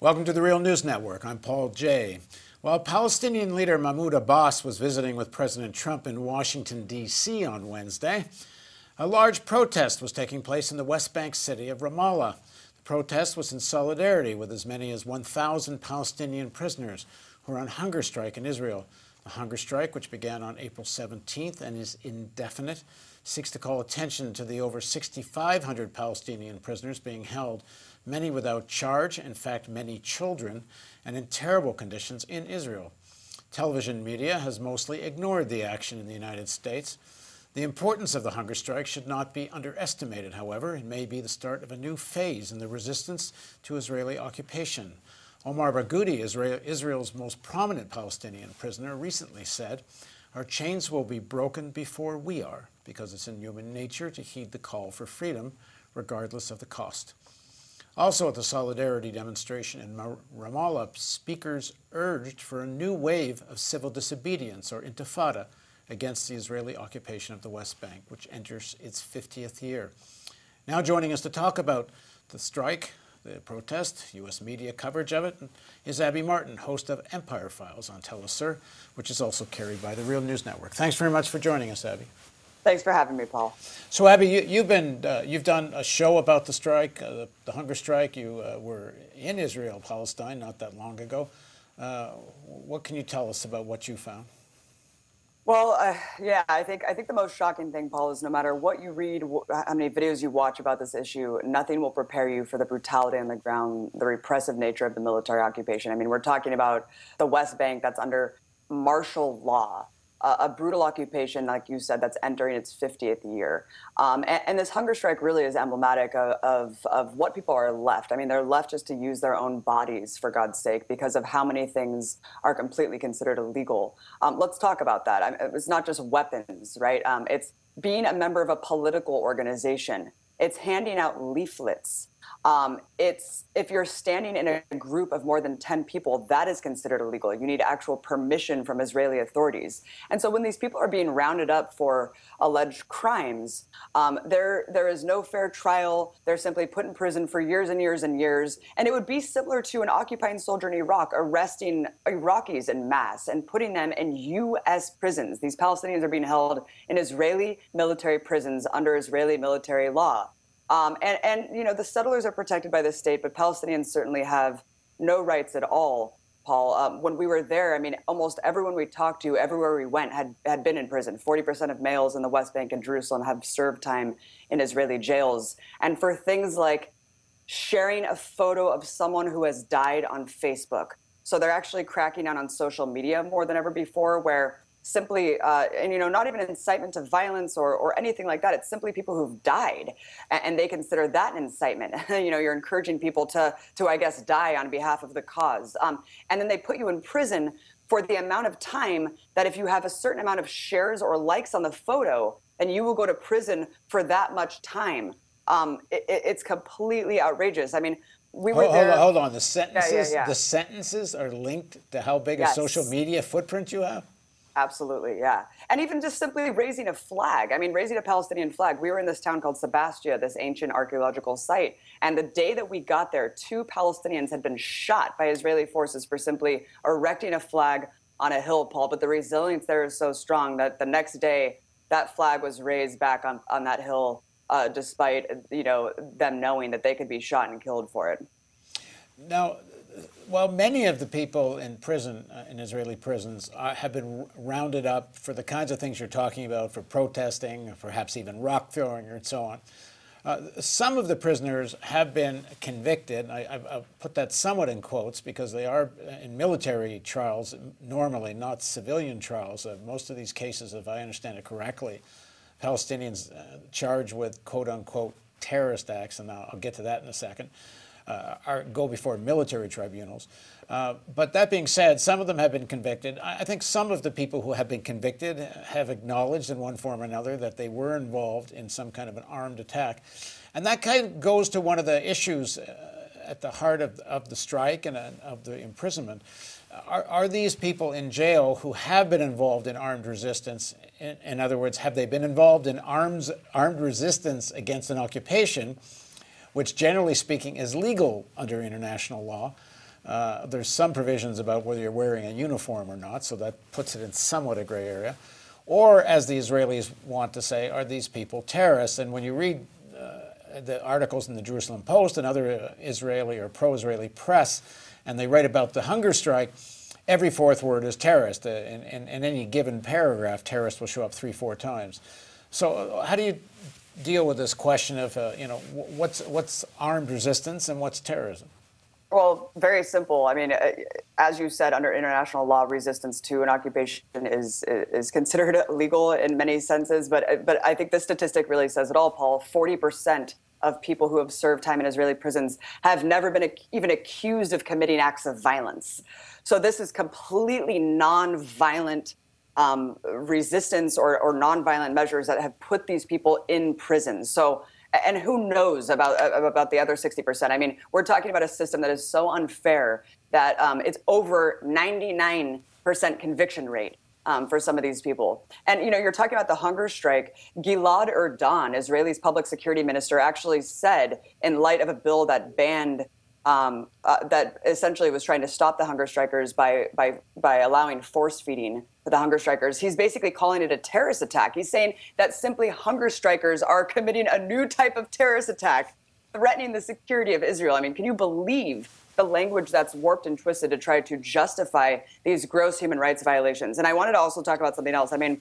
Welcome to the Real News Network. I'm Paul Jay. While Palestinian leader Mahmoud Abbas was visiting with President Trump in Washington, D.C. on Wednesday, a large protest was taking place in the West Bank city of Ramallah. The protest was in solidarity with as many as 1,000 Palestinian prisoners who are on hunger strike in Israel. The hunger strike, which began on April 17th and is indefinite, seeks to call attention to the over 6,500 Palestinian prisoners being held, many without charge, in fact, many children, and in terrible conditions in Israel. Television media has mostly ignored the action in the United States. The importance of the hunger strike should not be underestimated, however. It may be the start of a new phase in the resistance to Israeli occupation. Omar Barghouti, Israel's most prominent Palestinian prisoner, recently said, "Our chains will be broken before we are, because it's in human nature to heed the call for freedom, regardless of the cost." Also at the solidarity demonstration in Ramallah, speakers urged for a new wave of civil disobedience, or Intifada, against the Israeli occupation of the West Bank, which enters its 50th year. Now joining us to talk about the strike, the protest, U.S. media coverage of it, is Abby Martin, host of Empire Files on Telesur, which is also carried by the Real News Network. Thanks very much for joining us, Abby. Thanks for having me, Paul. So, Abby, you've done a show about the strike, the hunger strike. You were in Israel, Palestine, not that long ago. What can you tell us about what you found? Well, yeah, I think the most shocking thing, Paul, is no matter what you read, how many videos you watch about this issue, nothing will prepare you for the brutality on the ground, the repressive nature of the military occupation. I mean, we're talking about the West Bank that's under martial law. A brutal occupation, like you said, that's entering its 50th year. And this hunger strike really is emblematic of what people are left. I mean, they're left just to use their own bodies, for God's sake, because of how many things are completely considered illegal. Let's talk about that. It's not just weapons, right? It's being a member of a political organization. It's handing out leaflets. It's if you're standing in a group of more than 10 people, that is considered illegal. You need actual permission from Israeli authorities. And so when these people are being rounded up for alleged crimes, there is no fair trial. They're simply put in prison for years and years and years. And it would be similar to an occupying soldier in Iraq arresting Iraqis en masse and putting them in U.S. prisons. These Palestinians are being held in Israeli military prisons under Israeli military law. And you know, the settlers are protected by the state, but Palestinians certainly have no rights at all, Paul. When we were there, I mean, almost everyone we talked to, everywhere we went, had been in prison. 40% of males in the West Bank and Jerusalem have served time in Israeli jails. And for things like sharing a photo of someone who has died on Facebook. So they're actually cracking down on social media more than ever before, where simply, and you know, not even incitement to violence or anything like that. It's simply people who've died, and they consider that an incitement. You know, you're encouraging people to I guess, die on behalf of the cause. And then they put you in prison for the amount of time that if you have a certain amount of shares or likes on the photo, then you will go to prison for that much time. It's completely outrageous. I mean, we were there. Hold on. The sentences, the sentences are linked to how big a social media footprint you have? Absolutely, yeah. And even just simply raising a flag. I mean, raising a Palestinian flag. We were in this town called Sebastia, this ancient archaeological site. And the day that we got there, 2 Palestinians had been shot by Israeli forces for simply erecting a flag on a hill, Paul. But the resilience there is so strong that the next day, that flag was raised back on that hill, despite, you know, them knowing that they could be shot and killed for it. Now, well, many of the people in prison, in Israeli prisons, have been rounded up for the kinds of things you're talking about, for protesting, or perhaps even rock throwing, and so on. Some of the prisoners have been convicted. I've put that somewhat in quotes because they are in military trials, normally, not civilian trials. Most of these cases, if I understand it correctly, Palestinians charged with quote-unquote terrorist acts, and I'll get to that in a second, go before military tribunals. But that being said, some of them have been convicted. I think some of the people who have been convicted have acknowledged in one form or another that they were involved in some kind of an armed attack. And that kind of goes to one of the issues at the heart of the strike and of the imprisonment. Are these people in jail who have been involved in armed resistance? In other words, have they been involved in armed resistance against an occupation, which generally speaking is legal under international law, There's some provisions about whether you're wearing a uniform or not, so that puts it in somewhat a gray area. Or, as the Israelis want to say, are these people terrorists? And when you read the articles in the Jerusalem Post and other Israeli or pro-Israeli press, and they write about the hunger strike, every fourth word is terrorist. In any given paragraph, terrorist will show up 3-4 times. So how do you deal with this question of, what's armed resistance and what's terrorism? Well, very simple. I mean, as you said, under international law, resistance to an occupation is considered illegal in many senses. But I think this statistic really says it all, Paul. 40% of people who have served time in Israeli prisons have never been even accused of committing acts of violence. So this is completely non-violent resistance or non-violent measures that have put these people in prison. So. And who knows about the other 60%? I mean, we're talking about a system that is so unfair that it's over 99% conviction rate for some of these people. And, you're talking about the hunger strike. Gilad Erdan, Israel's public security minister, actually said, in light of a bill that banned that essentially was trying to stop the hunger strikers by allowing force feeding for the hunger strikers. He's basically calling it a terrorist attack. He's saying that simply hunger strikers are committing a new type of terrorist attack, threatening the security of Israel. I mean, can you believe the language that's warped and twisted to try to justify these gross human rights violations? And I wanted to also talk about something else. I mean,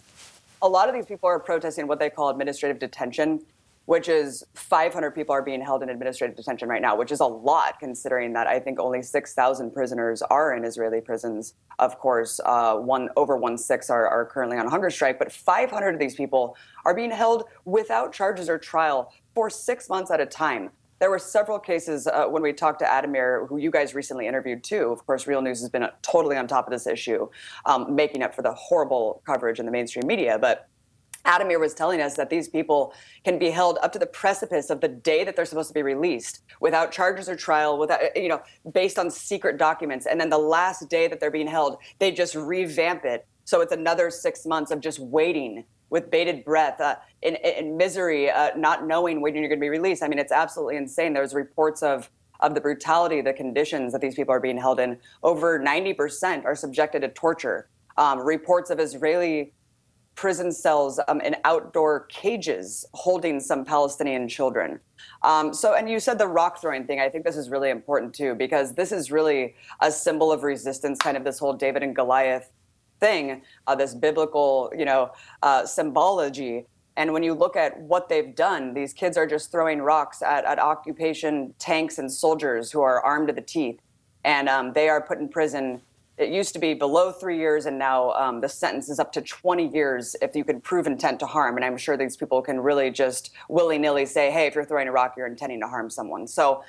a lot of these people are protesting what they call administrative detention, which is 500 people are being held in administrative detention right now, which is a lot considering that I think only 6,000 prisoners are in Israeli prisons. Of course, over 1/6 are currently on hunger strike, but 500 of these people are being held without charges or trial for 6 months at a time. There were several cases when we talked to Adamir, who you guys recently interviewed too. Of course, Real News has been totally on top of this issue, making up for the horrible coverage in the mainstream media. But Adamir was telling us that these people can be held up to the precipice of the day that they're supposed to be released without charges or trial, without, based on secret documents. And then the last day that they're being held, they just revamp it. So it's another 6 months of just waiting with bated breath, in misery, not knowing when you're going to be released. I mean, it's absolutely insane. There's reports of the brutality, the conditions that these people are being held in. Over 90% are subjected to torture. Reports of Israeli prison cells in outdoor cages holding some Palestinian children. And you said the rock throwing thing. I think this is really important too, because this is really a symbol of resistance, kind of this whole David and Goliath thing, this biblical, symbology. And when you look at what they've done, these kids are just throwing rocks at occupation tanks and soldiers who are armed to the teeth. And they are put in prison. It used to be below 3 years, and now the sentence is up to 20 years if you can prove intent to harm. And I'm sure these people can really just willy-nilly say, hey, if you're throwing a rock, you're intending to harm someone. So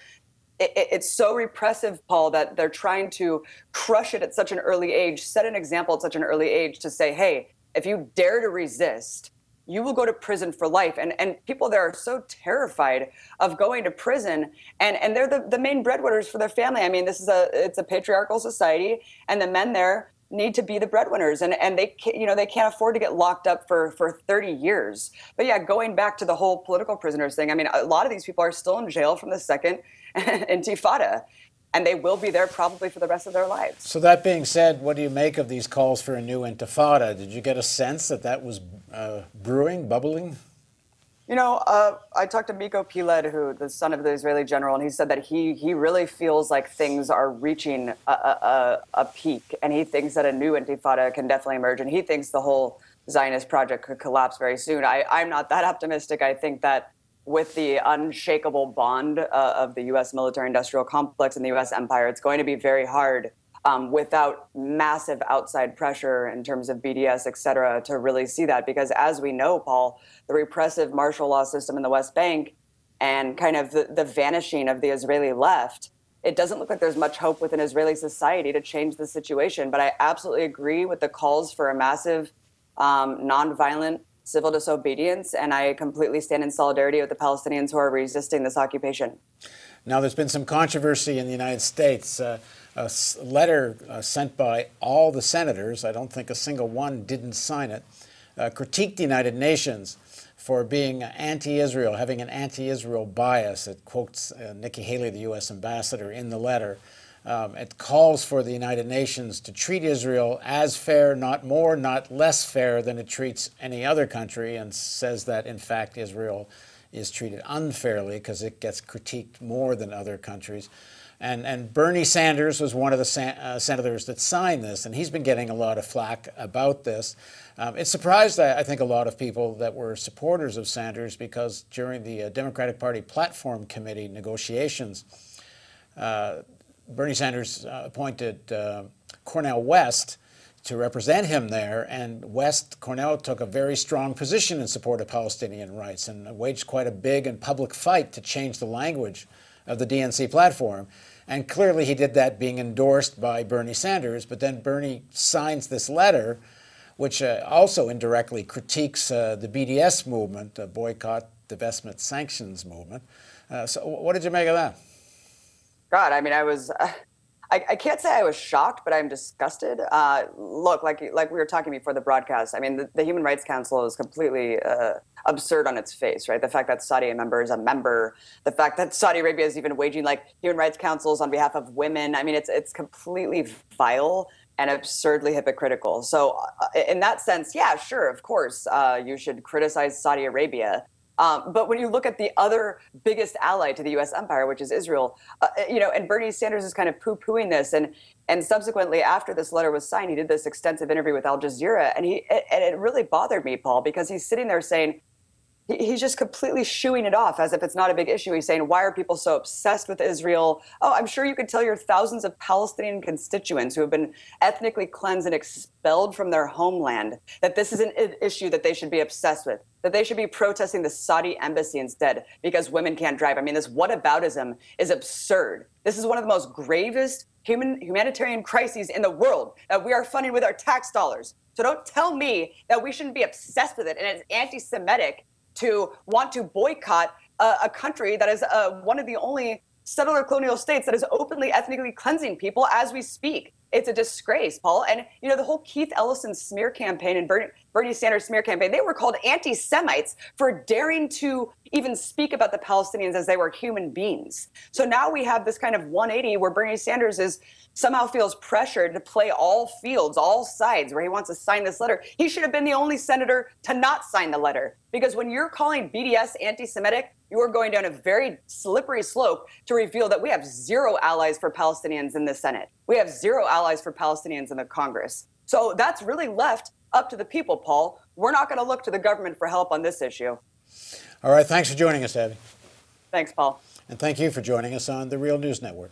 it's so repressive, Paul, that they're trying to crush it at such an early age, set an example at such an early age to say, hey, if you dare to resist, you will go to prison for life. And people there are so terrified of going to prison, and they're the main breadwinners for their family. I mean, it's a patriarchal society, and the men there need to be the breadwinners, and they can't afford to get locked up for 30 years. But yeah, going back to the whole political prisoners thing, I mean, a lot of these people are still in jail from the second Intifada, and they will be there probably for the rest of their lives. So that being said, what do you make of these calls for a new Intifada? Did you get a sense that was brewing, bubbling? I talked to Miko Piled, the son of the Israeli general, and he said that he really feels like things are reaching a peak, and he thinks that a new Intifada can definitely emerge, and he thinks the whole Zionist project could collapse very soon. I'm not that optimistic. I think that with the unshakable bond of the U.S. military-industrial complex and the U.S. empire, it's going to be very hard without massive outside pressure in terms of BDS, et cetera, to really see that. Because as we know, Paul, the repressive martial law system in the West Bank and kind of the vanishing of the Israeli left, it doesn't look like there's much hope within Israeli society to change the situation. But I absolutely agree with the calls for a massive nonviolent civil disobedience, and I completely stand in solidarity with the Palestinians who are resisting this occupation. Now, there's been some controversy in the United States. A letter sent by all the senators, I don't think a single one didn't sign it, critiqued the United Nations for being anti-Israel, having an anti-Israel bias. It quotes Nikki Haley, the U.S. ambassador, in the letter. It calls for the United Nations to treat Israel as fair, not more, not less fair than it treats any other country, and says that, in fact, Israel is treated unfairly because it gets critiqued more than other countries. And Bernie Sanders was one of the senators that signed this, and he's been getting a lot of flack about this. It surprised, I think, a lot of people that were supporters of Sanders, because during the Democratic Party Platform Committee negotiations, Bernie Sanders appointed Cornel West to represent him there, and Cornel took a very strong position in support of Palestinian rights and waged quite a big and public fight to change the language of the DNC platform. And clearly he did that being endorsed by Bernie Sanders, but then Bernie signs this letter, which also indirectly critiques the BDS movement, the Boycott, Divestment, Sanctions movement. So what did you make of that? God, I mean, I can't say I was shocked, but I'm disgusted. Look, like we were talking before the broadcast, I mean, the Human Rights Council is completely absurd on its face, right? The fact that Saudi is a member, the fact that Saudi Arabia is even waging like human rights councils on behalf of women. I mean, it's completely vile and absurdly hypocritical. So in that sense, yeah, sure, of course, you should criticize Saudi Arabia. But when you look at the other biggest ally to the U.S. empire, which is Israel, and Bernie Sanders is kind of poo-pooing this, and subsequently after this letter was signed, he did this extensive interview with Al Jazeera, and it really bothered me, Paul, because he's sitting there saying, he's just completely shooing it off as if it's not a big issue. He's saying, why are people so obsessed with Israel? Oh, I'm sure you could tell your thousands of Palestinian constituents who have been ethnically cleansed and expelled from their homeland that this is an issue that they should be obsessed with, that they should be protesting the Saudi embassy instead because women can't drive. I mean, this whataboutism is absurd. This is one of the most gravest humanitarian crises in the world that we are funding with our tax dollars. So don't tell me that we shouldn't be obsessed with it and it's anti-Semitic to want to boycott a country that is one of the only settler colonial states that is openly ethnically cleansing people as we speak. It's a disgrace, Paul. And, the whole Keith Ellison smear campaign and Bernie Sanders smear campaign, they were called anti-Semites for daring to even speak about the Palestinians as they were human beings. So now we have this kind of 180 where Bernie Sanders somehow feels pressured to play all fields, all sides, where he wants to sign this letter. He should have been the only senator to not sign the letter. Because when you're calling BDS anti-Semitic, you are going down a very slippery slope to reveal that we have zero allies for Palestinians in the Senate. We have zero allies for Palestinians in the Congress. So that's really left up to the people, Paul. We're not going to look to the government for help on this issue. All right. Thanks for joining us, Abby. Thanks, Paul. And thank you for joining us on the Real News Network.